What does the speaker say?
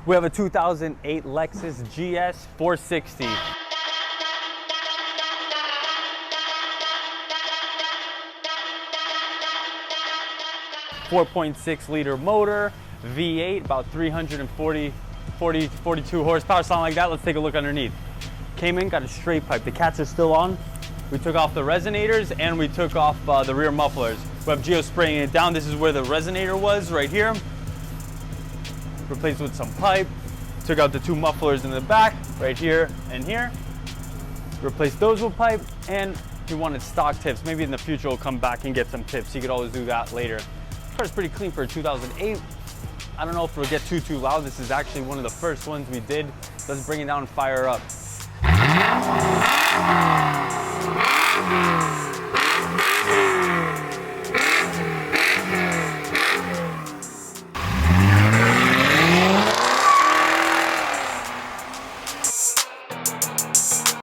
We have a 2008 Lexus GS460. 4.6 liter motor, V8, about 42 horsepower, something like that. Let's take a look underneath. Came in, got a straight pipe. The cats are still on. We took off the resonators and we took off the rear mufflers. We have geo-spraying it down. This is where the resonator was, right here. Replaced with some pipe. Took out the two mufflers in the back, right here and here. Replaced those with pipe, and we wanted stock tips. Maybe in the future we'll come back and get some tips. You could always do that later. This car's pretty clean for a 2008. I don't know if it'll get too loud. This is actually one of the first ones we did. Let's bring it down and fire her up.